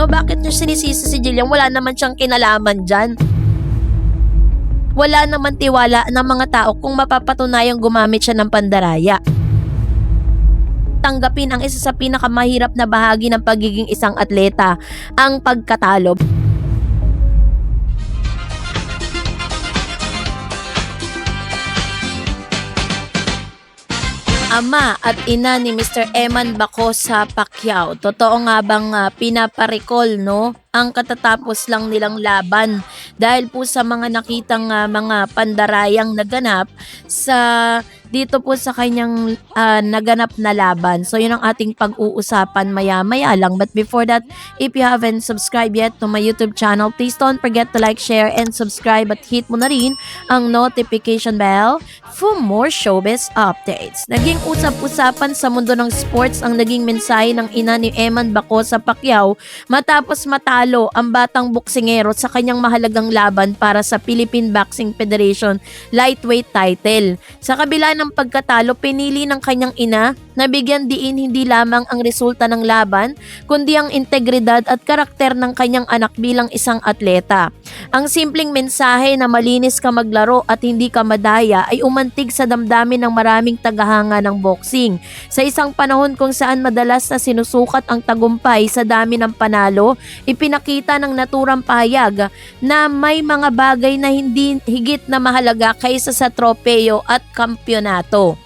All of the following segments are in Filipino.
no? Bakit niyo sinisisi si Jillian? Wala naman siyang kinalaman dyan. Wala naman tiwala ng mga tao kung mapapatunayang gumamit siya ng pandaraya. Tanggapin ang isa sa pinakamahirap na bahagi ng pagiging isang atleta, ang pagkatalo. Ama at ina ni Mr. Eman Bacosa Pacquiao. Totoo nga bang pinaparecall, no, ang katatapos lang nilang laban dahil po sa mga nakitang mga pandarayang naganap sa dito po sa kanyang naganap na laban. So yun ang ating pag-uusapan maya-maya lang. But before that, if you haven't subscribed yet to my YouTube channel, please don't forget to like, share, and subscribe at hit mo na rin ang notification bell for more showbiz updates. Naging usap-usapan sa mundo ng sports ang naging mensahe ng ina ni Eman Bacosa Pacquiao matapos matalo ang batang boksingero sa kanyang mahalagang laban para sa Philippine Boxing Federation lightweight title. Sa kabila ng pagkatalo, pinili ng kanyang ina na bigyan diin hindi lamang ang resulta ng laban, kundi ang integridad at karakter ng kanyang anak bilang isang atleta. Ang simpleng mensahe na malinis ka maglaro at hindi ka madaya ay umantig sa damdamin ng maraming tagahanga ng boxing. Sa isang panahon kung saan madalas na sinusukat ang tagumpay sa dami ng panalo, ipinakita ng naturang pahayag na may mga bagay na hindi higit na mahalaga kaysa sa tropeyo at kampyonato.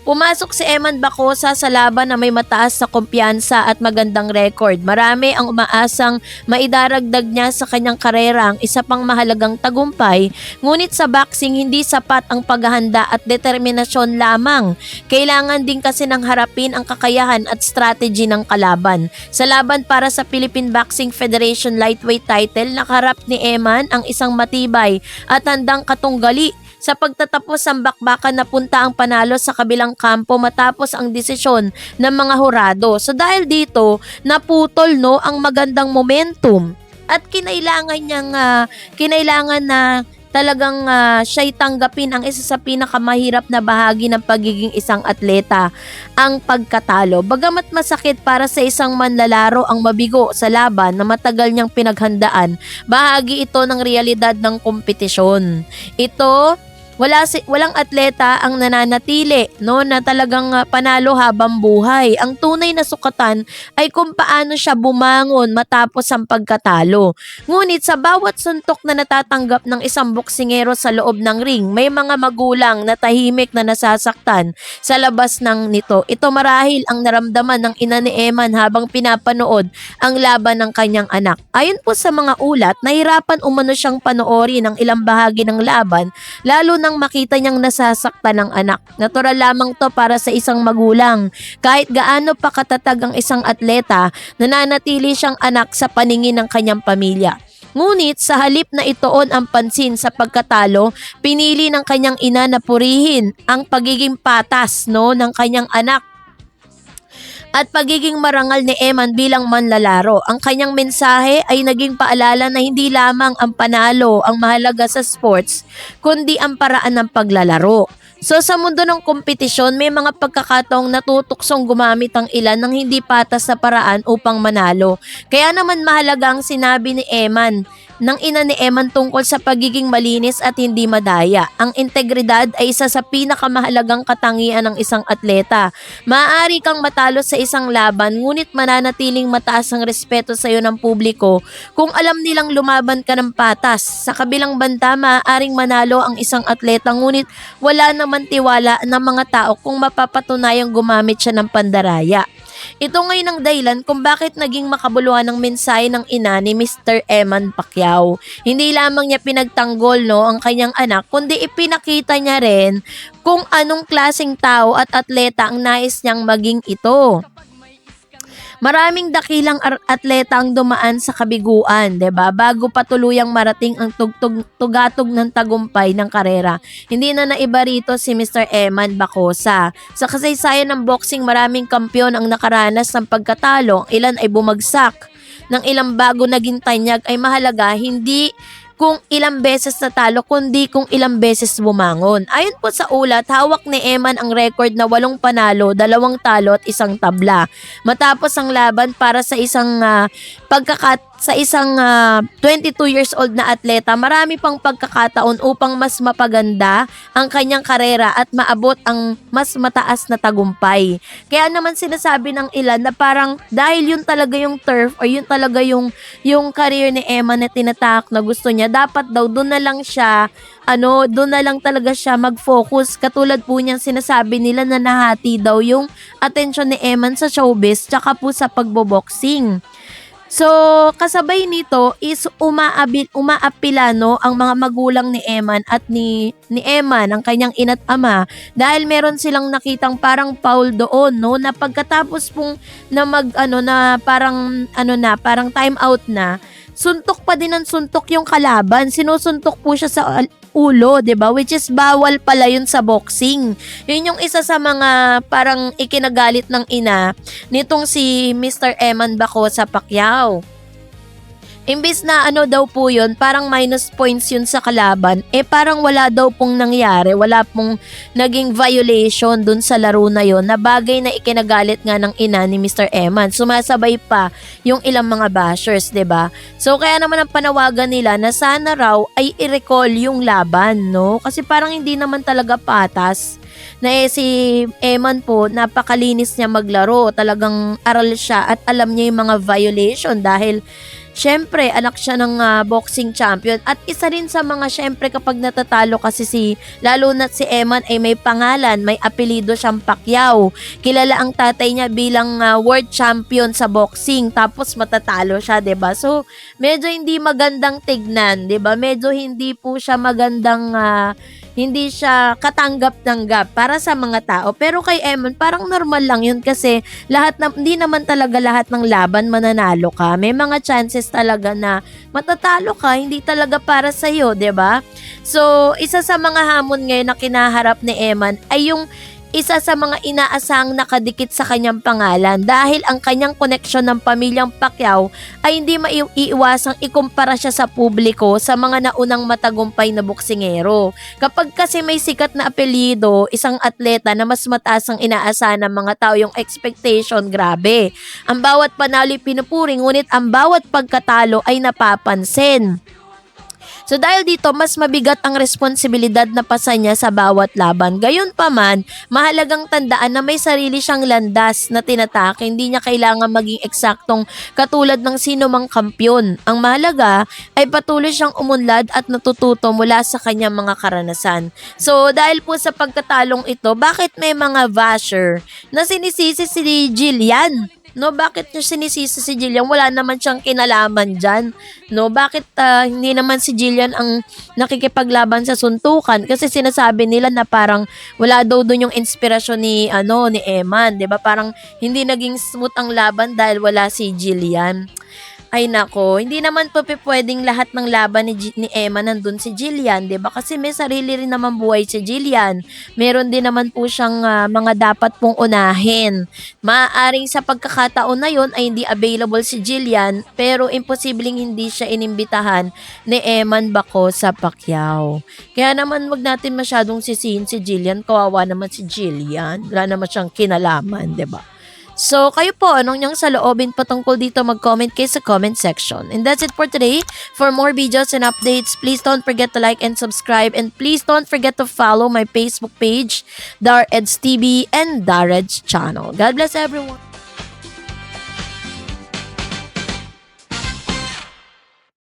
Pumasok si Eman Bacosa sa laban na may mataas sa kumpiyansa at magandang record. Marami ang umaasang maidaragdag niya sa kanyang karera ang isa pang mahalagang tagumpay, ngunit sa boxing hindi sapat ang paghahanda at determinasyon lamang. Kailangan din kasi ng harapin ang kakayahan at strategy ng kalaban. Sa laban para sa Philippine Boxing Federation lightweight title, nakaharap ni Eman ang isang matibay at handang katunggali. Sa pagtatapos ang bakbakan, napunta ang panalo sa kabilang kampo matapos ang desisyon ng mga hurado. So dahil dito, naputol ang magandang momentum at kinailangan na talagang siya'y tanggapin ang isa sa pinakamahirap na bahagi ng pagiging isang atleta, ang pagkatalo. Bagamat masakit para sa isang manlalaro ang mabigo sa laban na matagal niyang pinaghandaan, bahagi ito ng realidad ng kompetisyon. Walang atleta ang nananatili na talagang panalo habang buhay. Ang tunay na sukatan ay kung paano siya bumangon matapos ang pagkatalo. Ngunit sa bawat suntok na natatanggap ng isang boksingero sa loob ng ring, may mga magulang na tahimik na nasasaktan sa labas ng nito. Ito marahil ang naramdaman ng ina ni Eman habang pinapanood ang laban ng kanyang anak. Ayon po sa mga ulat, nahirapan umano siyang panoorin ang ilang bahagi ng laban, lalo nang makita niyang nasasaktan ng anak. Natural lamang to para sa isang magulang. Kahit gaano pa katatag ang isang atleta, nananatili siyang anak sa paningin ng kanyang pamilya. Ngunit sa halip na ituon ang pansin sa pagkatalo, pinili ng kanyang ina na purihin ang pagiging patas ng kanyang anak at pagiging marangal ni Eman bilang manlalaro. Ang kanyang mensahe ay naging paalala na hindi lamang ang panalo ang mahalaga sa sports, kundi ang paraan ng paglalaro. So sa mundo ng kompetisyon, may mga pagkakataong natutuksong gumamit ang ilan ng hindi patas na paraan upang manalo. Kaya naman mahalaga ang sinabi ni Eman, ng ina ni Eman tungkol sa pagiging malinis at hindi madaya. Ang integridad ay isa sa pinakamahalagang katangian ng isang atleta. Maaari kang matalo sa isang laban, ngunit mananatiling mataas ang respeto sa iyo ng publiko kung alam nilang lumaban ka ng patas. Sa kabilang banda, maaaring manalo ang isang atleta, ngunit wala naman tiwala ng mga tao kung mapapatunayang gumamit siya ng pandaraya. Ito ngayon ang dahilan kung bakit naging makabuluhan ang mensahe ng ina ni Mr. Eman Pacquiao. Hindi lamang niya pinagtanggol ang kanyang anak, kundi ipinakita niya rin kung anong klaseng tao at atleta ang nais niyang maging ito. Maraming dakilang atleta ang dumaan sa kabiguan, 'di ba? Bago pa tuluyang marating ang tugatog ng tagumpay ng karera. Hindi na naiba rito si Mr. Eman Bacosa. Sa kasaysayan ng boxing, maraming kampiyon ang nakaranas ng pagkatalo. Ilan ay bumagsak. Ng ilang bago naging tanyag ay mahalaga, hindi kung ilang beses natalo kundi kung ilang beses bumangon. Ayon po sa ulat, hawak ni Eman ang record na 8 panalo, 2 talo at 1 tabla. Matapos ang laban para sa isang sa isang 22 years old na atleta, marami pang pagkakataon upang mas mapaganda ang kanyang karera at maabot ang mas mataas na tagumpay. Kaya naman sinasabi ng ilan na parang dahil yun talaga yung turf o yun talaga yung career ni Emma na tinatak na gusto niya, dapat daw doon na lang siya doon na lang talaga siya mag-focus. Katulad po niyang sinasabi nila na nahati daw yung atensyon ni Eman sa showbiz tsaka po sa pagboboxing. So, kasabay nito is umaapila ang mga magulang ni Eman at ni Eman, ang kanyang ina't ama, dahil meron silang nakitang parang foul doon, no, na pagkatapos pong parang time out na, suntok pa din ng suntok yung kalaban. Sinusuntok po siya sa ulo, 'di ba? Which is bawal pala 'yun sa boxing. 'Yun yung isa sa mga parang ikinagalit ng ina nitong si Mr. Eman Baco sa Pacquiao. Imbis na daw po yun, parang minus points yun sa kalaban, parang wala daw pong nangyari, wala pong naging violation dun sa laro na yun, na bagay na ikinagalit nga ng ina ni Mr. Eman. Sumasabay pa yung ilang mga bashers, 'di ba? So kaya naman ang panawagan nila na sana raw ay i-recall yung laban, no? Kasi parang hindi naman talaga patas na si Eman po, napakalinis niya maglaro, talagang aral siya at alam niya yung mga violation dahil syempre, anak siya ng boxing champion. At isa rin sa mga syempre kapag natatalo kasi lalo na si Eman ay may pangalan, may apelido siyang Pacquiao. Kilala ang tatay niya bilang world champion sa boxing. Tapos matatalo siya, 'di ba? So, medyo hindi magandang tignan, 'di ba? Medyo hindi po siya magandang hindi siya katanggap-tanggap para sa mga tao. Pero kay Eman, parang normal lang yun kasi hindi naman talaga lahat ng laban mananalo ka. May mga chances talaga na matatalo ka, hindi talaga para sa'yo, 'di ba? So, isa sa mga hamon ngayon na kinaharap ni Eman ay yung isa sa mga inaasahang nakadikit sa kanyang pangalan dahil ang kanyang koneksyon ng pamilyang Pacquiao ay hindi maiiwasang ikumpara siya sa publiko sa mga naunang matagumpay na boksingero. Kapag kasi may sikat na apelyido, isang atleta na mas mataas ang inaasahan ng mga tao, yung expectation, grabe. Ang bawat panalo pinupuri, ngunit ang bawat pagkatalo ay napapansin. So dahil dito, mas mabigat ang responsibilidad na pasa niya sa bawat laban. Gayunpaman, mahalagang tandaan na may sarili siyang landas na tinatake. Hindi niya kailangan maging eksaktong katulad ng sino mang kampyon. Ang mahalaga ay patuloy siyang umunlad at natututo mula sa kanyang mga karanasan. So dahil po sa pagkatalong ito, bakit may mga basher na sinisisi si Jillian? No, bakit niya sinisisi si Jillian? Wala naman siyang kinalaman dyan. No, bakit hindi naman si Jillian ang nakikipaglaban sa suntukan? Kasi sinasabi nila na parang wala daw doon yung inspirasyon ni Eman, 'di ba? Parang hindi naging smooth ang laban dahil wala si Jillian. Ay nako, hindi naman po pwedeng lahat ng laban ni Emma nandun si Jillian, 'di ba? Kasi may sarili rin naman buhay si Jillian. Meron din naman po siyang mga dapat pong unahin. Maaaring sa pagkakataon na 'yon ay hindi available si Jillian, pero imposibleng hindi siya inimbitahan ni Eman Baco sa Pacquiao. Kaya naman wag natin masyadong sisihin si Jillian, kawawa naman si Jillian. Wala naman siyang kinalaman, 'di ba? So, kayo po, anong niyang saloobin patungkol dito, mag-comment kayo sa comment section. And that's it for today. For more videos and updates, please don't forget to like and subscribe. And please don't forget to follow my Facebook page, Dar Eds TV and Dar Eds channel. God bless everyone.